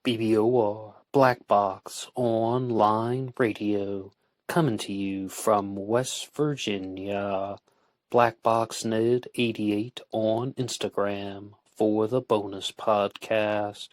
BBOR, Black Box Online Radio, coming to you from West Virginia. BlackBoxNed88 on Instagram for the bonus podcast.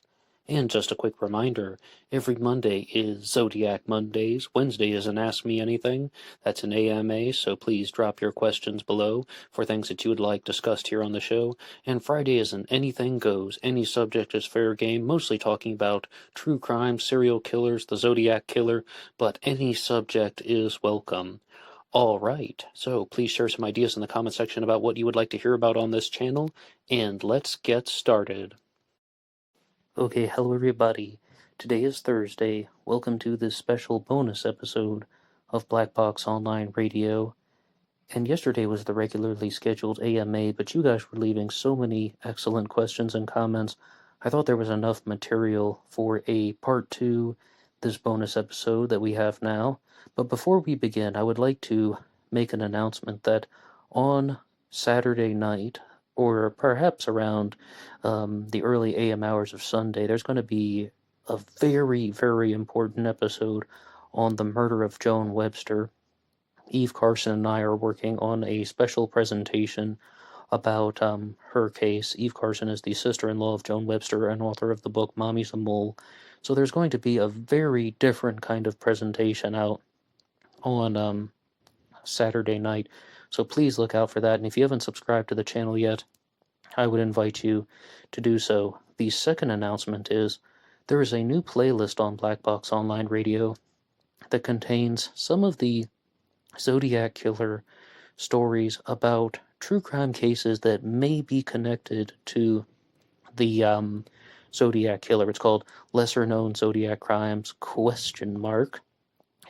And just a quick reminder, every Monday is Zodiac Mondays. Wednesday is an Ask Me Anything. That's an AMA, so please drop your questions below for things that you would like discussed here on the show. And Friday is an Anything Goes. Any subject is fair game, mostly talking about true crime, serial killers, the Zodiac Killer, but any subject is welcome. All right, so please share some ideas in the comment section about what you would like to hear about on this channel, and let's get started. Okay, hello everybody. Today is Thursday. Welcome to this special bonus episode of Black Box Online Radio. And yesterday was the regularly scheduled AMA, but you guys were leaving so many excellent questions and comments. I thought there was enough material for a part 2, this bonus episode that we have now. But before we begin, I would like to make an announcement that on Saturday night, or perhaps around the early AM hours of Sunday, there's going to be a very, very important episode on the murder of Joan Webster. Eve Carson and I are working on a special presentation about her case. Eve Carson is the sister-in-law of Joan Webster and author of the book Mommy's a Mole. So there's going to be a very different kind of presentation out on Saturday night. So please look out for that. And if you haven't subscribed to the channel yet, I would invite you to do so. The second announcement is there is a new playlist on Black Box Online Radio that contains some of the Zodiac Killer stories about true crime cases that may be connected to the Zodiac Killer. It's called Lesser Known Zodiac Crimes ?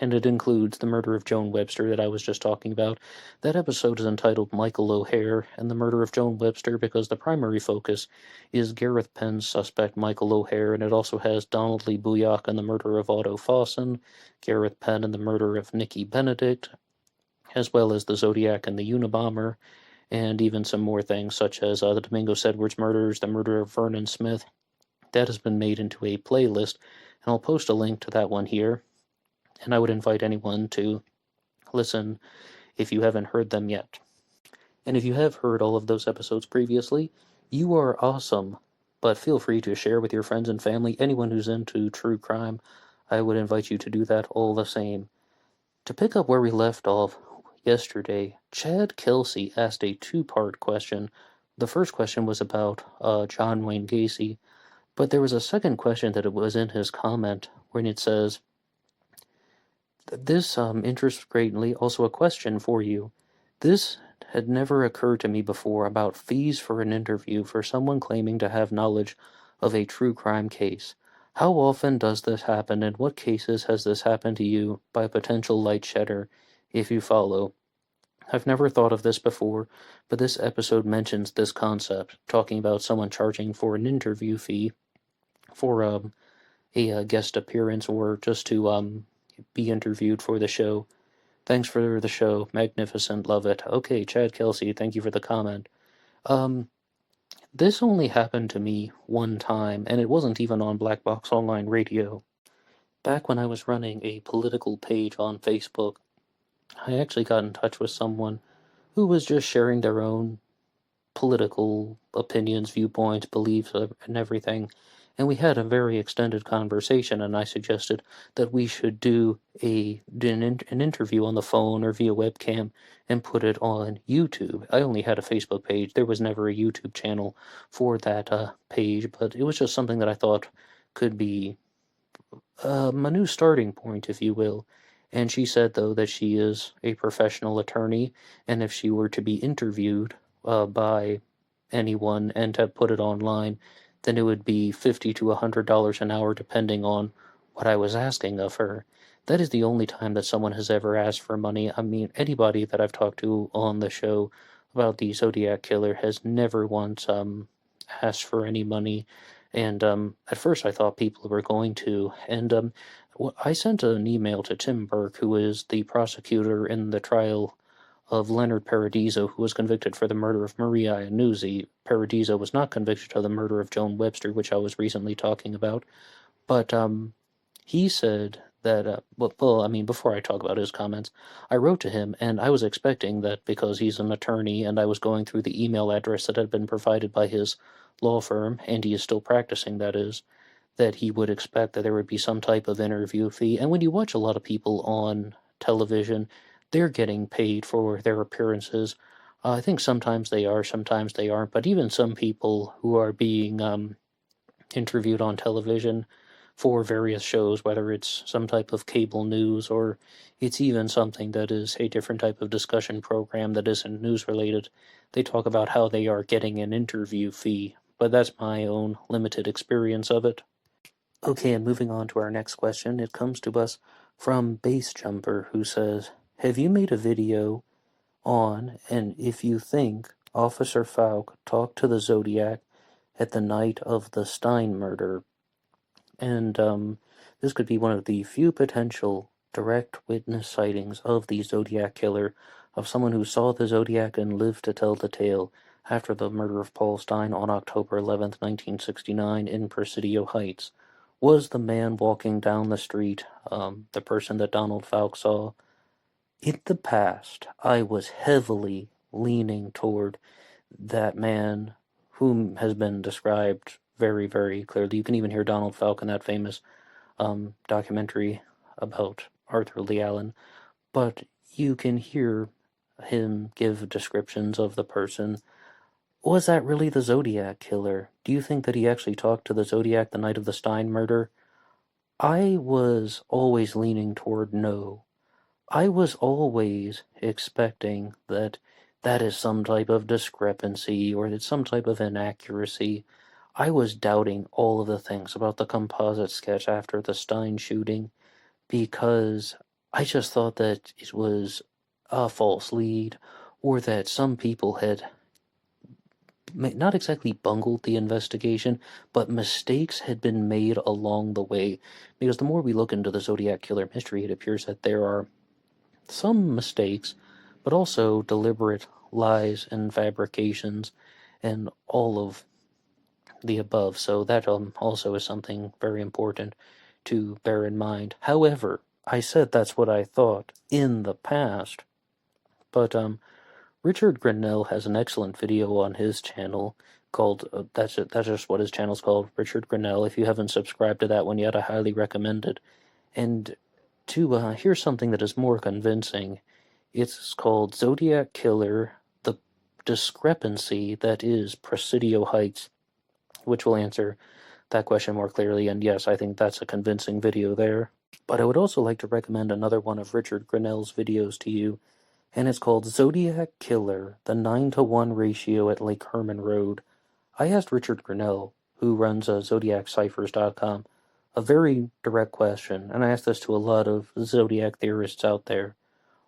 And it includes the murder of Joan Webster that I was just talking about. That episode is entitled Michael O'Hare and the Murder of Joan Webster because the primary focus is Gareth Penn's suspect Michael O'Hare, and it also has Donald Lee Booyock and the murder of Otto Fawson, Gareth Penn and the murder of Nikki Benedict, as well as the Zodiac and the Unabomber, and even some more things such as the Domingos Edwards murders, the murder of Vernon Smith. That has been made into a playlist, and I'll post a link to that one here. And I would invite anyone to listen if you haven't heard them yet. And if you have heard all of those episodes previously, you are awesome. But feel free to share with your friends and family, anyone who's into true crime. I would invite you to do that all the same. To pick up where we left off yesterday, Chad Kelsey asked a 2-part question. The first question was about John Wayne Gacy, but there was a second question that it was in his comment when it says, this interests greatly. Also a question for you. This had never occurred to me before about fees for an interview for someone claiming to have knowledge of a true crime case. How often does this happen, and what cases has this happened to you by a potential light shedder, if you follow? I've never thought of this before, but this episode mentions this concept, talking about someone charging for an interview fee for a guest appearance or just to be interviewed for the show. Thanks for the show. Magnificent. Love it. Okay, Chad Kelsey, thank you for the comment. This only happened to me one time, and it wasn't even on Black Box Online Radio. Back when I was running a political page on Facebook, I actually got in touch with someone who was just sharing their own political opinions, viewpoints, beliefs, and everything. And we had a very extended conversation, and I suggested that we should do an interview on the phone or via webcam and put it on YouTube. I only had a Facebook page. There was never a YouTube channel for that page, but it was just something that I thought could be a new starting point, if you will. And she said, though, that she is a professional attorney, and if she were to be interviewed by anyone and to put it online, then it would be $50 to $100 an hour, depending on what I was asking of her. That is the only time that someone has ever asked for money. I mean, anybody that I've talked to on the show about the Zodiac Killer has never once asked for any money. And at first I thought people were going to. And I sent an email to Tim Burke, who is the prosecutor in the trial of Leonard Paradiso, who was convicted for the murder of Maria Iannuzzi. Paradiso was not convicted of the murder of Joan Webster, which I was recently talking about, But he said that, before I talk about his comments, I wrote to him, and I was expecting that because he's an attorney and I was going through the email address that had been provided by his law firm, and he is still practicing, that is, that he would expect that there would be some type of interview fee. And when you watch a lot of people on television, they're getting paid for their appearances. I think sometimes they are, sometimes they aren't, but even some people who are being interviewed on television for various shows, whether it's some type of cable news or it's even something that is a different type of discussion program that isn't news related, they talk about how they are getting an interview fee. But that's my own limited experience of it. Okay, and moving on to our next question, it comes to us from Base Jumper, who says, have you made a video on, and if you think Officer Falk talked to the Zodiac at the night of the Stein murder? And this could be one of the few potential direct witness sightings of the Zodiac killer, of someone who saw the Zodiac and lived to tell the tale after the murder of Paul Stein on October 11th, 1969 in Presidio Heights. Was the man walking down the street the person that Donald Falk saw? In the past, I was heavily leaning toward that man, whom has been described very, very clearly. You can even hear Donald Falk in that famous documentary about Arthur Lee Allen, but you can hear him give descriptions of the person. Was that really the Zodiac killer? Do you think that he actually talked to the Zodiac the night of the Stein murder? I was always leaning toward no. I was always expecting that that is some type of discrepancy or it's some type of inaccuracy. I was doubting all of the things about the composite sketch after the Stein shooting because I just thought that it was a false lead, or that some people had not exactly bungled the investigation, but mistakes had been made along the way. Because the more we look into the Zodiac Killer mystery, it appears that there are some mistakes, but also deliberate lies and fabrications and all of the above. So that also is something very important to bear in mind. However, I said that's what I thought in the past, but Richard Grinnell has an excellent video on his channel called, that's just what his channel's called, Richard Grinnell. If you haven't subscribed to that one yet, I highly recommend it. And to hear something that is more convincing, it's called Zodiac Killer, the discrepancy that is Presidio Heights, which will answer that question more clearly, and yes, I think that's a convincing video there. But I would also like to recommend another one of Richard Grinnell's videos to you, and it's called Zodiac Killer, the 9-to-1 ratio at Lake Herman Road. I asked Richard Grinnell, who runs ZodiacCyphers.com, a very direct question, and I asked this to a lot of Zodiac theorists out there.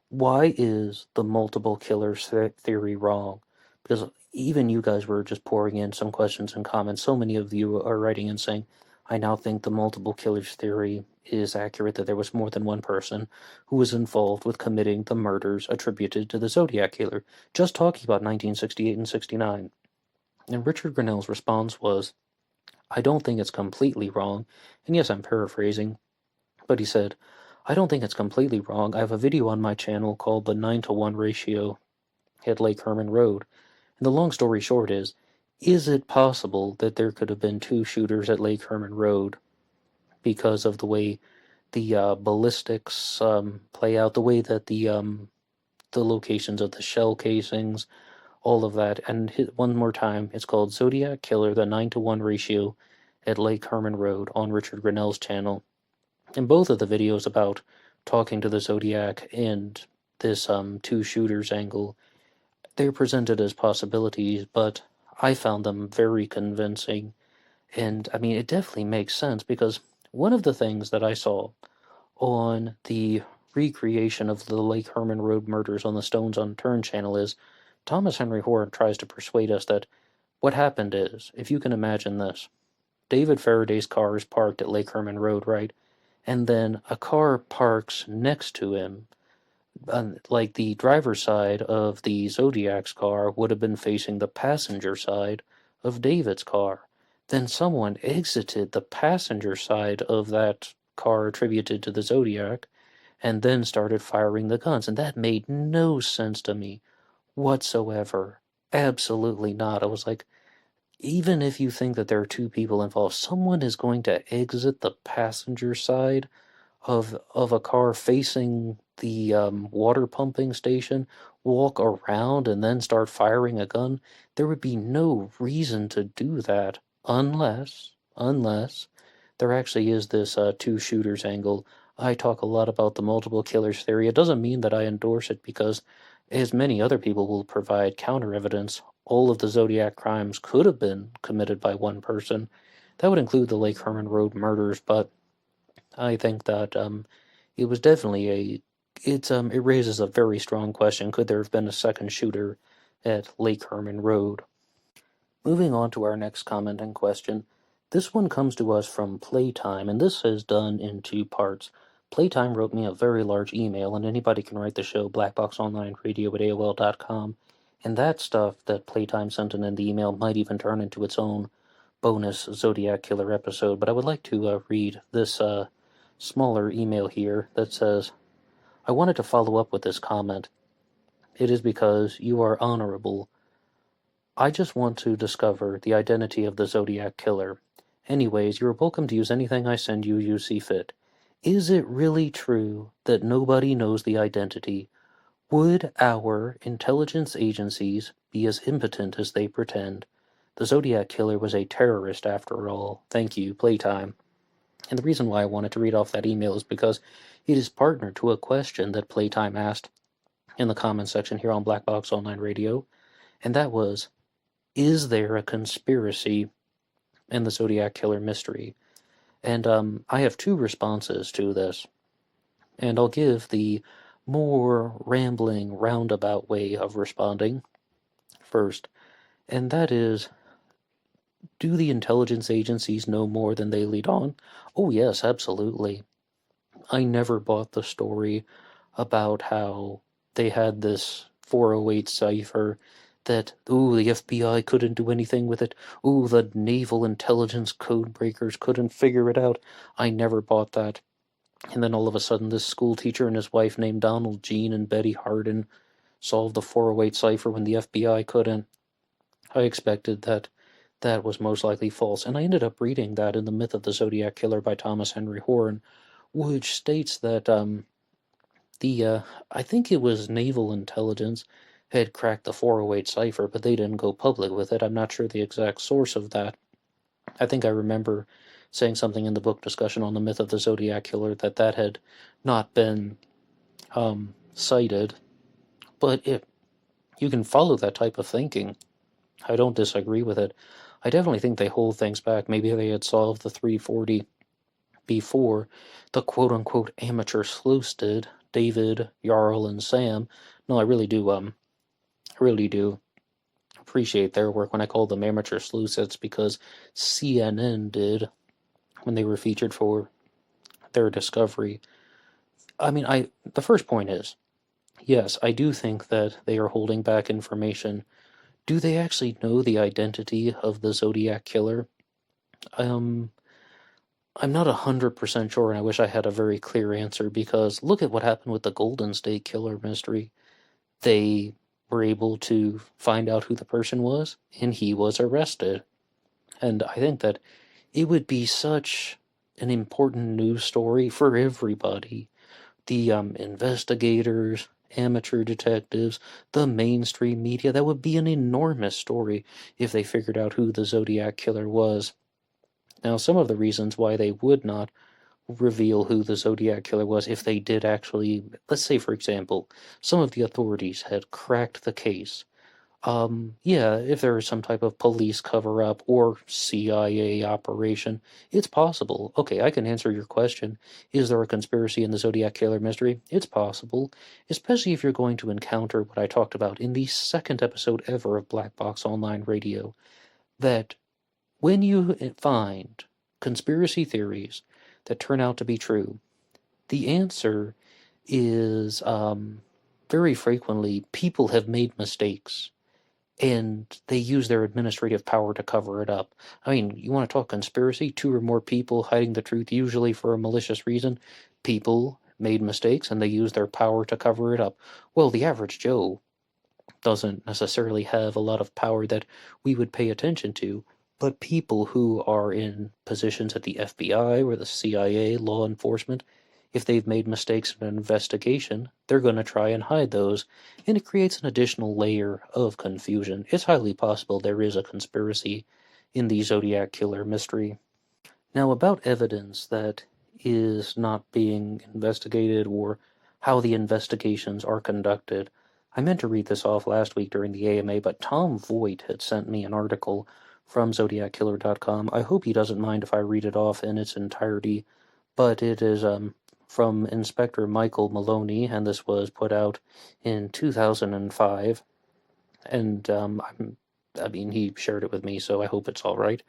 Why is the multiple killers theory wrong? Because even you guys were just pouring in some questions and comments. So many of you are writing and saying, I now think the multiple killers theory is accurate, that there was more than one person who was involved with committing the murders attributed to the Zodiac Killer, just talking about 1968 and 69. And Richard Grinnell's response was, I don't think it's completely wrong, and yes, I'm paraphrasing, but he said, I don't think it's completely wrong. I have a video on my channel called the 9-to-1 ratio at Lake Herman Road, and the long story short is it possible that there could have been two shooters at Lake Herman Road because of the way the ballistics play out, the way that the locations of the shell casings, all of that. And one more time, it's called Zodiac Killer, the 9-to-1 ratio at Lake Herman Road on Richard Grinnell's channel. And both of the videos about talking to the Zodiac and this two shooters angle, they're presented as possibilities, but I found them very convincing. And I mean, it definitely makes sense, because one of the things that I saw on the recreation of the Lake Herman Road murders on the Stones Unturned channel is Thomas Henry Horn tries to persuade us that what happened is, if you can imagine this, David Faraday's car is parked at Lake Herman Road, right? And then a car parks next to him. Like the driver's side of the Zodiac's car would have been facing the passenger side of David's car. then someone exited the passenger side of that car attributed to the Zodiac and then started firing the guns. And that made no sense to me whatsoever. Absolutely not. I was like, even if you think that there are two people involved, someone is going to exit the passenger side of a car facing the water pumping station, walk around, and then start firing a gun. There would be no reason to do that unless there actually is this two shooters angle. I talk a lot about the multiple killers theory. It doesn't mean that I endorse it because, as many other people will provide counter evidence, all of the Zodiac crimes could have been committed by one person. That would include the Lake Herman Road murders, but I think that it was definitely it raises a very strong question. Could there have been a second shooter at Lake Herman Road? Moving on to our next comment and question. This one comes to us from Playtime, and this is done in two parts. Playtime wrote me a very large email, and anybody can write the show, BlackBoxOnlineRadio@AOL.com, and that stuff that Playtime sent in the email might even turn into its own bonus Zodiac Killer episode, but I would like to read this smaller email here that says, I wanted to follow up with this comment. It is because you are honorable. I just want to discover the identity of the Zodiac Killer. Anyways, you're welcome to use anything I send you see fit. Is it really true that nobody knows the identity? Would our intelligence agencies be as impotent as they pretend? The Zodiac Killer was a terrorist after all. Thank you, Playtime. And the reason why I wanted to read off that email is because it is partnered to a question that Playtime asked in the comments section here on Black Box Online Radio, and that was, is there a conspiracy in the Zodiac Killer mystery? And I have two responses to this, and I'll give the more rambling, roundabout way of responding first, and that is, do the intelligence agencies know more than they lead on? Oh yes, absolutely. I never bought the story about how they had this 408 cipher that, ooh, the FBI couldn't do anything with it. Ooh, the naval intelligence code breakers couldn't figure it out. I never bought that. And then all of a sudden, this school teacher and his wife named Donald Jean and Betty Hardin solved the 408 cipher when the FBI couldn't. I expected that that was most likely false, and I ended up reading that in The Myth of the Zodiac Killer by Thomas Henry Horn, which states that I think it was naval intelligence had cracked the 408 cipher, but they didn't go public with it. I'm not sure the exact source of that. I think I remember saying something in the book discussion on The Myth of the Zodiac Killer that had not been cited, but if you can follow that type of thinking, I don't disagree with it. I definitely think they hold things back. Maybe they had solved the 340 before the quote-unquote amateur sleuths did, David, Jarl, and Sam. No, I really do appreciate their work. When I call them amateur sleuths, it's because CNN did when they were featured for their discovery. I mean, the first point is, yes, I do think that they are holding back information. Do they actually know the identity of the Zodiac Killer? I'm not 100% sure, and I wish I had a very clear answer, because look at what happened with the Golden State Killer mystery. They were able to find out who the person was, and he was arrested. And I think that it would be such an important news story for everybody. The investigators, amateur detectives, the mainstream media. That would be an enormous story if they figured out who the Zodiac Killer was. Now, some of the reasons why they would not reveal who the Zodiac Killer was, if they did actually, let's say, for example, some of the authorities had cracked the case. Yeah, if there is some type of police cover-up or CIA operation, it's possible. Okay, I can answer your question. Is there a conspiracy in the Zodiac Killer mystery? It's possible, especially if you're going to encounter what I talked about in the second episode ever of Black Box Online Radio, that when you find conspiracy theories that turn out to be true, the answer is very frequently people have made mistakes. and they use their administrative power to cover it up. I mean, you want to talk conspiracy? 2 or more people hiding the truth, usually for a malicious reason. People made mistakes and they use their power to cover it up. Well, the average Joe doesn't necessarily have a lot of power that we would pay attention to, but people who are in positions at the FBI or the CIA, law enforcement, if they've made mistakes in an investigation, they're going to try and hide those, and it creates an additional layer of confusion. It's highly possible there is a conspiracy in the Zodiac Killer mystery. Now, about evidence that is not being investigated or how the investigations are conducted, I meant to read this off last week during the AMA, but Tom Voigt had sent me an article from ZodiacKiller.com. I hope he doesn't mind if I read it off in its entirety, but it is from Inspector Michael Maloney, and this was put out in 2005, and he shared it with me, so I hope it's all right.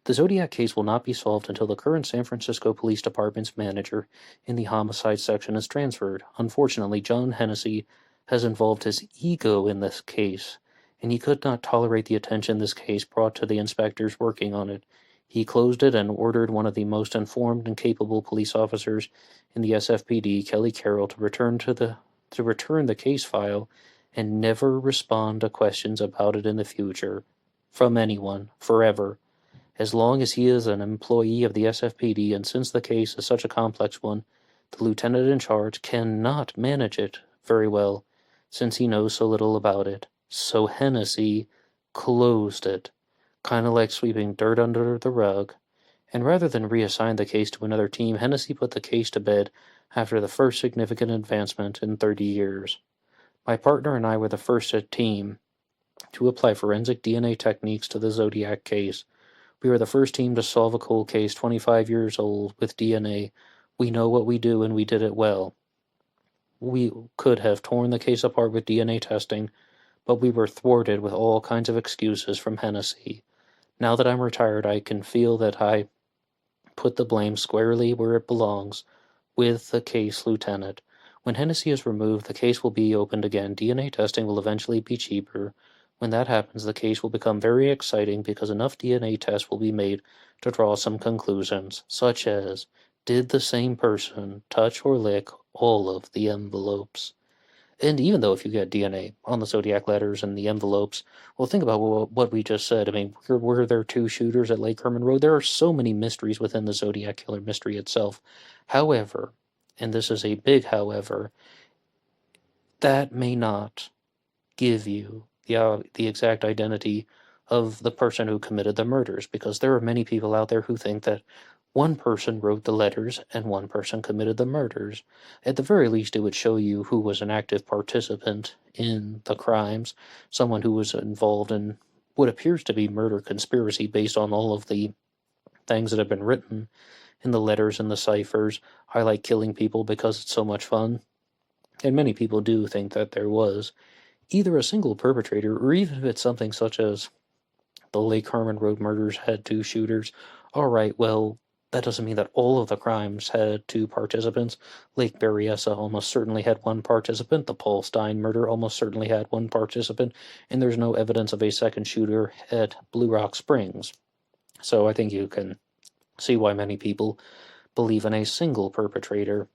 The Zodiac case will not be solved until the current San Francisco Police Department's manager in the homicide section is transferred. Unfortunately, John Hennessy has involved his ego in this case, and he could not tolerate the attention this case brought to the inspectors working on it. He closed it and ordered one of the most informed and capable police officers in the SFPD, Kelly Carroll, to return the case file and never respond to questions about it in the future, from anyone, forever. As long as he is an employee of the SFPD, and since the case is such a complex one, the lieutenant in charge cannot manage it very well, since he knows so little about it. So Hennessy closed it, kind of like sweeping dirt under the rug, and rather than reassign the case to another team, Hennessy put the case to bed after the first significant advancement in 30 years. My partner and I were the first team to apply forensic DNA techniques to the Zodiac case. We were the first team to solve a cold case 25 years old with DNA. We know what we do, and we did it well. We could have torn the case apart with DNA testing, but we were thwarted with all kinds of excuses from Hennessy. Now that I'm retired, I can feel that I put the blame squarely where it belongs, with the case lieutenant. When Hennessy is removed, the case will be opened again. DNA testing will eventually be cheaper. When that happens, the case will become very exciting because enough DNA tests will be made to draw some conclusions, such as, did the same person touch or lick all of the envelopes? And even though if you get DNA on the Zodiac letters and the envelopes, well, think about what we just said. I mean, were there 2 shooters at Lake Herman Road? There are so many mysteries within the Zodiac Killer mystery itself. However, and this is a big however, that may not give you the exact identity of the person who committed the murders, because there are many people out there who think that one person wrote the letters and one person committed the murders. At the very least, it would show you who was an active participant in the crimes, someone who was involved in what appears to be murder conspiracy based on all of the things that have been written in the letters and the ciphers. I like killing people because it's so much fun. And many people do think that there was either a single perpetrator, or even if it's something such as the Lake Herman Road murders had 2 shooters. All right, well, that doesn't mean that all of the crimes had 2 participants. Lake Berryessa almost certainly had 1 participant. The Paul Stein murder almost certainly had 1 participant. And there's no evidence of a second shooter at Blue Rock Springs. So I think you can see why many people believe in a single perpetrator.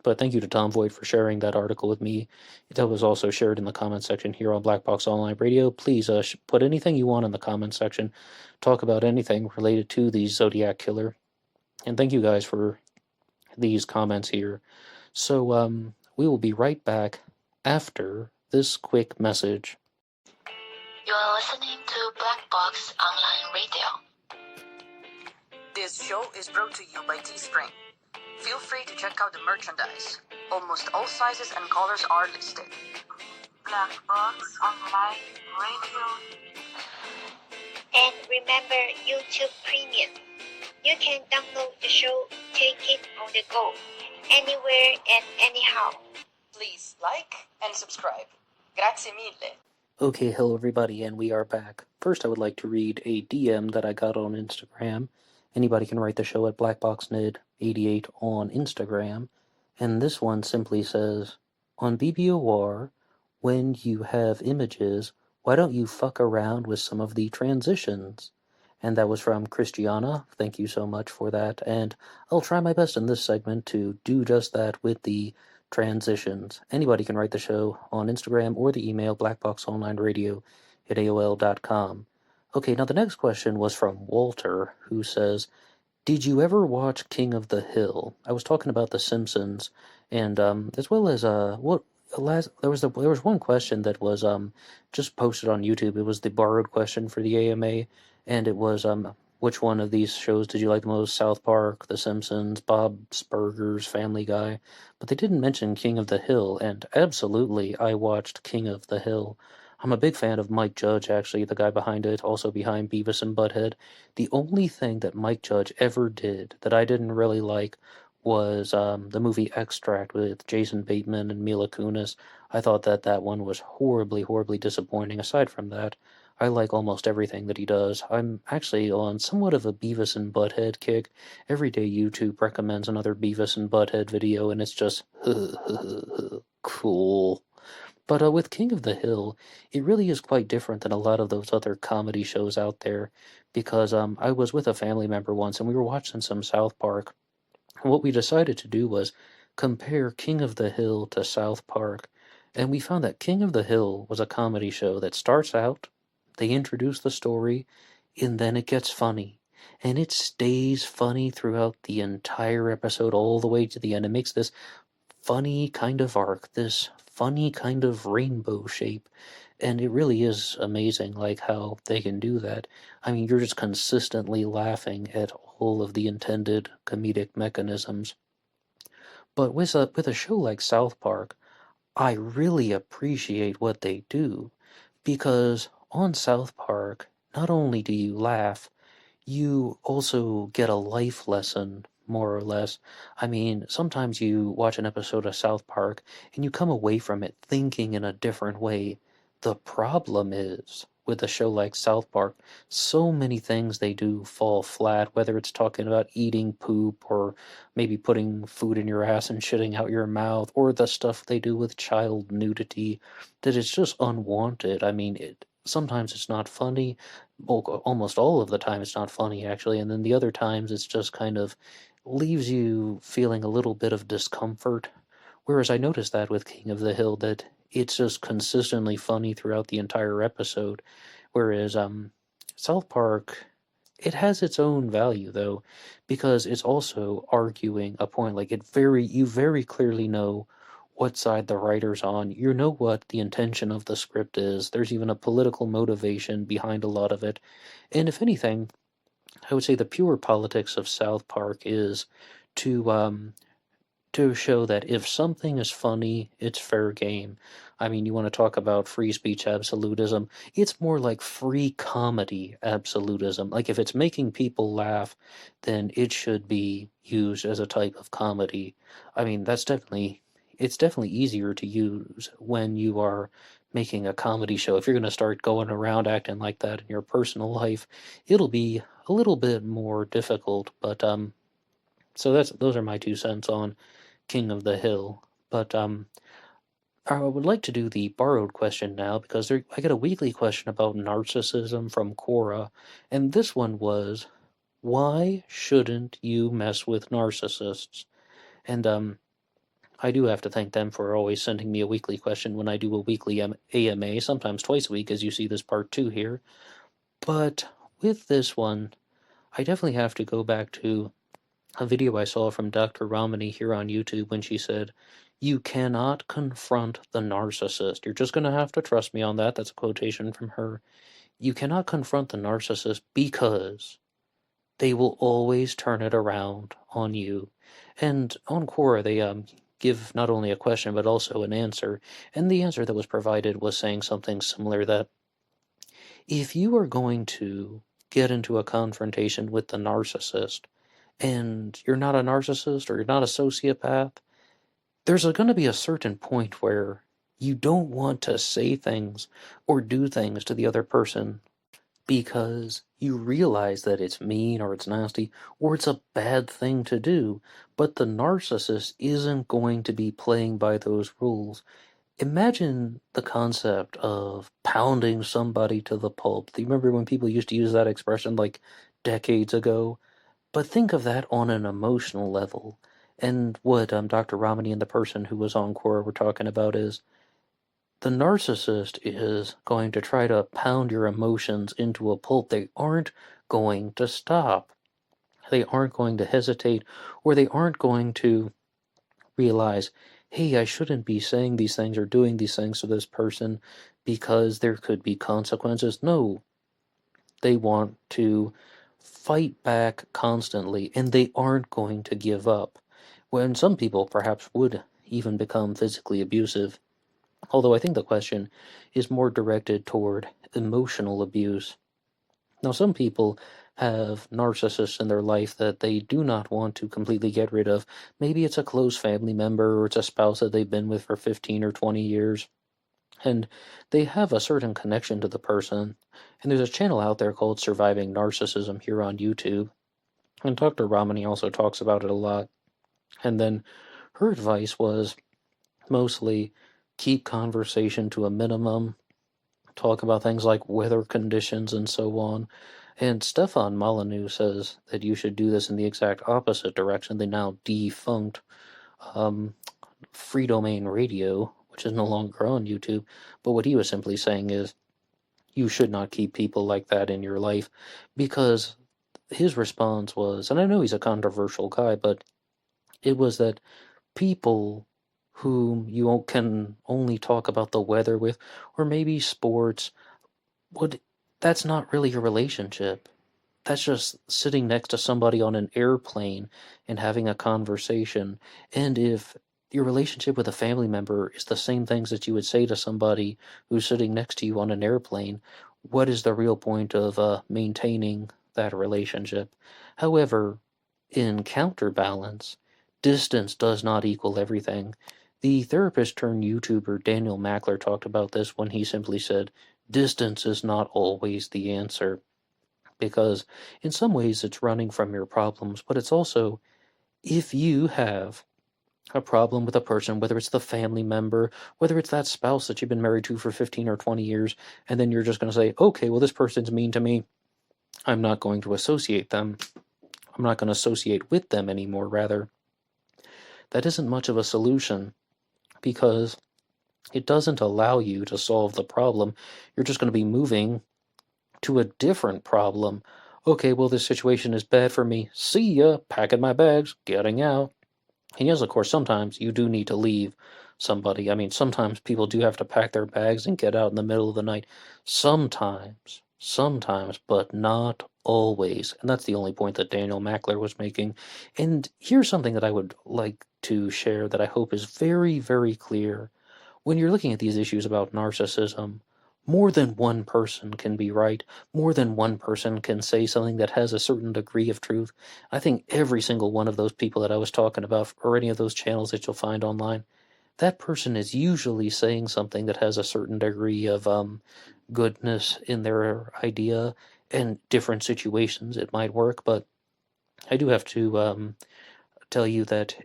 But thank you to Tom Voigt for sharing that article with me. That was also shared in the comment section here on Black Box Online Radio. Please put anything you want in the comment section. Talk about anything related to the Zodiac Killer. And thank you guys for these comments here. So we will be right back after this quick message. You are listening to Black Box Online Radio. This show is brought to you by TeeSpring. Feel free to check out the merchandise. Almost all sizes and colors are listed. Black Box Online Radio. And remember YouTube Premium. You can download the show, take it on the go, anywhere and anyhow. Please like and subscribe. Grazie mille. Okay, hello everybody, and we are back. First, I would like to read a DM that I got on Instagram. Anybody can write the show at BlackBoxNid88 on Instagram. And this one simply says, on BBOR, when you have images why don't you fuck around with some of the transitions? And that was from Christiana. Thank you so much for that. And I'll try my best in this segment to do just that with the transitions. Anybody can write the show on Instagram or the email blackboxonlineradio at AOL.com. Okay, now the next question was from Walter, who says, did you ever watch King of the Hill? I was talking about The Simpsons, and as well as there was one question that was just posted on YouTube. It was the borrowed question for the AMA, and it was which one of these shows did you like the most? South Park, The Simpsons, Bob's Burgers, Family Guy, but they didn't mention King of the Hill, and absolutely I watched King of the Hill. I'm a big fan of Mike Judge, actually, the guy behind it, also behind Beavis and Butthead. The only thing that Mike Judge ever did that I didn't really like was the movie Extract with Jason Bateman and Mila Kunis. I thought that one was horribly, horribly disappointing. Aside from that, I like almost everything that he does. I'm actually on somewhat of a Beavis and Butthead kick. Every day YouTube recommends another Beavis and Butthead video, and it's just cool. But with King of the Hill, it really is quite different than a lot of those other comedy shows out there, because I was with a family member once, and we were watching some South Park. And what we decided to do was compare King of the Hill to South Park, and we found that King of the Hill was a comedy show that starts out, they introduce the story, and then it gets funny. And it stays funny throughout the entire episode all the way to the end. It makes this funny kind of arc, this funny kind of rainbow shape, and it really is amazing like how they can do that. I mean, you're just consistently laughing at all of the intended comedic mechanisms. But with a show like South Park, I really appreciate what they do, because on South Park, not only do you laugh, you also get a life lesson, more or less. I mean, sometimes you watch an episode of South Park and you come away from it thinking in a different way. The problem is, with a show like South Park, so many things they do fall flat, whether it's talking about eating poop or maybe putting food in your ass and shitting out your mouth, or the stuff they do with child nudity, that is just unwanted. I mean, sometimes it's not funny, well, almost all of the time it's not funny actually, and then the other times it's just kind of leaves you feeling a little bit of discomfort. Whereas I noticed that with King of the Hill, that it's just consistently funny throughout the entire episode. Whereas South Park, it has its own value though, because it's also arguing a point. Like you very clearly know what side the writer's on. You know what the intention of the script is. There's even a political motivation behind a lot of it. And if anything, I would say the pure politics of South Park is to show that if something is funny, it's fair game. I mean, you want to talk about free speech absolutism, it's more like free comedy absolutism. Like if it's making people laugh, then it should be used as a type of comedy. I mean, it's definitely easier to use when you are making a comedy show. If you're going to start going around acting like that in your personal life, it'll be a little bit more difficult. But so those are my 2 cents on King of the Hill. But I would like to do the borrowed question now, because I got a weekly question about narcissism from Cora, and this one was, why shouldn't you mess with narcissists? And I do have to thank them for always sending me a weekly question when I do a weekly AMA, sometimes twice a week, as you see this part 2 here. But with this one, I definitely have to go back to a video I saw from Dr. Ramani here on YouTube when she said, you cannot confront the narcissist. You're just going to have to trust me on that. That's a quotation from her. You cannot confront the narcissist because they will always turn it around on you. And on Quora, they give not only a question but also an answer. And the answer that was provided was saying something similar, that if you are going to get into a confrontation with the narcissist, and you're not a narcissist or you're not a sociopath, there's going to be a certain point where you don't want to say things or do things to the other person because you realize that it's mean or it's nasty or it's a bad thing to do, but the narcissist isn't going to be playing by those rules. imagine the concept of pounding somebody to the pulp. Do you remember when people used to use that expression like decades ago? But think of that on an emotional level. And what Dr. Ramani and the person who was on Quora were talking about is the narcissist is going to try to pound your emotions into a pulp. They aren't going to stop. They aren't going to hesitate, or they aren't going to realize, hey, I shouldn't be saying these things or doing these things to this person because there could be consequences. No, they want to fight back constantly, and they aren't going to give up. When some people perhaps would even become physically abusive. Although I think the question is more directed toward emotional abuse. Now, some people have narcissists in their life that they do not want to completely get rid of. Maybe it's a close family member or it's a spouse that they've been with for 15 or 20 years. And they have a certain connection to the person. And there's a channel out there called Surviving Narcissism here on YouTube. And Dr. Ramani also talks about it a lot. And then her advice was mostly keep conversation to a minimum, talk about things like weather conditions and so on. And Stefan Molyneux says that you should do this in the exact opposite direction. They now defunct Free Domain Radio, which is no longer on YouTube. But what he was simply saying is you should not keep people like that in your life, because his response was, and I know he's a controversial guy, but it was that people whom you can only talk about the weather with, or maybe sports, that's not really a relationship. That's just sitting next to somebody on an airplane and having a conversation. And if your relationship with a family member is the same things that you would say to somebody who's sitting next to you on an airplane, what is the real point of maintaining that relationship? However, in counterbalance, distance does not equal everything. The therapist turned YouTuber Daniel Mackler talked about this when he simply said, distance is not always the answer. Because in some ways it's running from your problems, but it's also, if you have a problem with a person, whether it's the family member, whether it's that spouse that you've been married to for 15 or 20 years, and then you're just going to say, okay, well, this person's mean to me, I'm not going to associate them. I'm not going to associate with them anymore, rather. That isn't much of a solution, because it doesn't allow you to solve the problem. You're just going to be moving to a different problem. Okay, well, this situation is bad for me. See ya, packing my bags, getting out. And yes, of course, sometimes you do need to leave somebody. I mean, sometimes people do have to pack their bags and get out in the middle of the night. Sometimes, but not always. And that's the only point that Daniel Mackler was making. And here's something that I would like to share that I hope is very, very clear. When you're looking at these issues about narcissism, more than one person can be right. More than one person can say something that has a certain degree of truth. I think every single one of those people that I was talking about, or any of those channels that you'll find online, that person is usually saying something that has a certain degree of goodness in their idea. In different situations it might work, but I do have to tell you that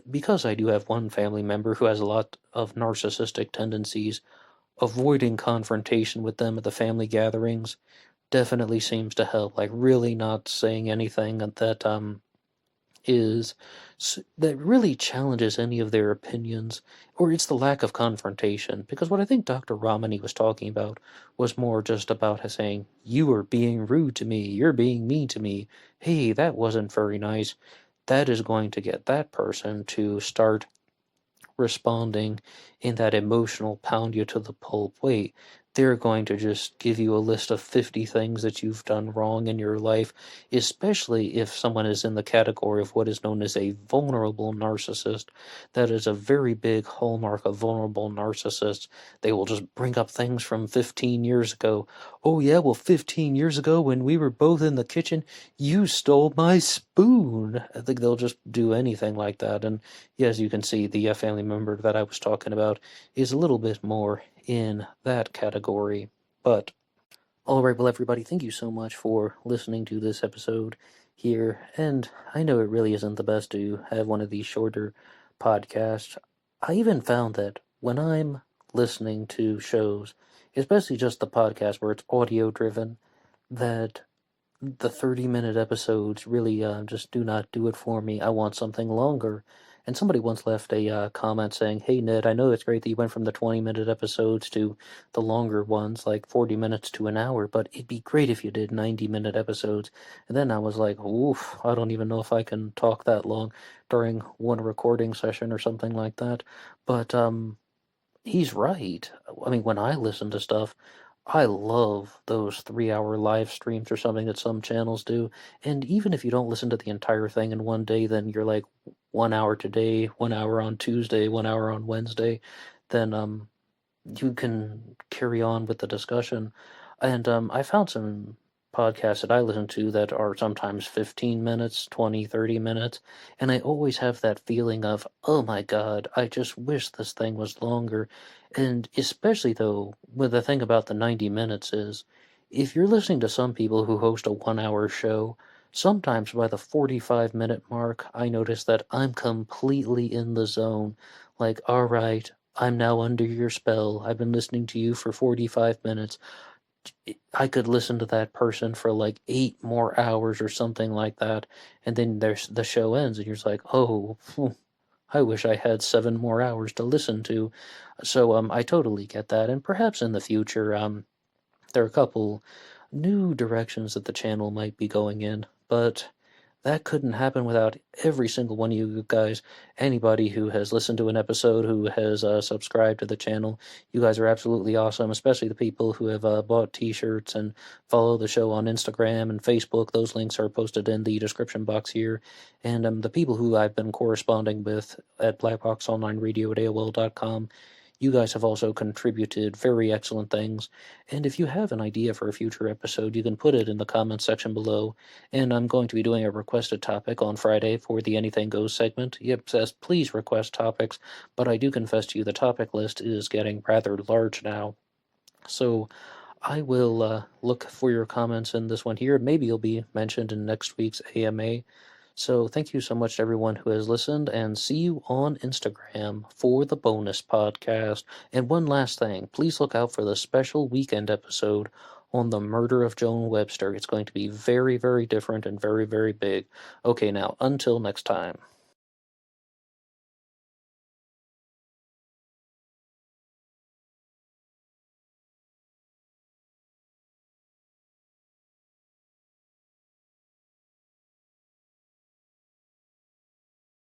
because I do have one family member who has a lot of narcissistic tendencies, avoiding confrontation with them at the family gatherings definitely seems to help. Like really not saying anything that that really challenges any of their opinions, or it's the lack of confrontation. Because what I think Dr. Ramani was talking about was more just about saying, you are being rude to me, you're being mean to me, hey, that wasn't very nice. That is going to get that person to start responding in that emotional pound you to the pulp way. They're going to just give you a list of 50 things that you've done wrong in your life, especially if someone is in the category of what is known as a vulnerable narcissist. That is a very big hallmark of vulnerable narcissists. They will just bring up things from 15 years ago. Oh yeah, well 15 years ago when we were both in the kitchen, you stole my spoon. I think they'll just do anything like that. And as you can see, the family member that I was talking about is a little bit more in that category. But, alright, well everybody, thank you so much for listening to this episode here. And I know it really isn't the best to have one of these shorter podcasts. I even found that when I'm listening to shows, especially just the podcast where it's audio driven, that the 30-minute episodes really just do not do it for me. I want something longer. And somebody once left a comment saying, "Hey, Ned, I know it's great that you went from the 20-minute episodes to the longer ones, like 40 minutes to an hour, but it'd be great if you did 90-minute episodes." And then I was like, oof, I don't even know if I can talk that long during one recording session or something like that. But he's right. I mean, when I listen to stuff, I love those 3-hour live streams or something that some channels do. And even if you don't listen to the entire thing in one day, then you're like 1 hour today, 1 hour on Tuesday, 1 hour on Wednesday, then you can carry on with the discussion. And I found some podcasts that I listen to that are sometimes 15 minutes, 20, 30 minutes, and I always have that feeling of, oh my God, I just wish this thing was longer. And especially though, with the thing about the 90 minutes is, if you're listening to some people who host a 1 hour show, sometimes by the 45-minute mark, I notice that I'm completely in the zone. Like, all right, I'm now under your spell. I've been listening to you for 45 minutes. I could listen to that person for like 8 more hours or something like that. And then the show ends, and you're just like, oh, I wish I had 7 more hours to listen to. So I totally get that. And perhaps in the future, there are a couple new directions that the channel might be going in. But that couldn't happen without every single one of you guys. Anybody who has listened to an episode, who has subscribed to the channel, you guys are absolutely awesome, especially the people who have bought t-shirts and follow the show on Instagram and Facebook. Those links are posted in the description box here. And the people who I've been corresponding with at BlackBoxOnlineRadio at AOL.com, you guys have also contributed very excellent things. And if you have an idea for a future episode, you can put it in the comments section below. And I'm going to be doing a requested topic on Friday for the Anything Goes segment. Yep, says please request topics, but I do confess to you the topic list is getting rather large now. So I will look for your comments in this one here. Maybe you'll be mentioned in next week's AMA. So thank you so much to everyone who has listened, and see you on Instagram for the bonus podcast. And one last thing, please look out for the special weekend episode on the murder of Joan Webster. It's going to be very, very different and very, very big. Okay, now, until next time.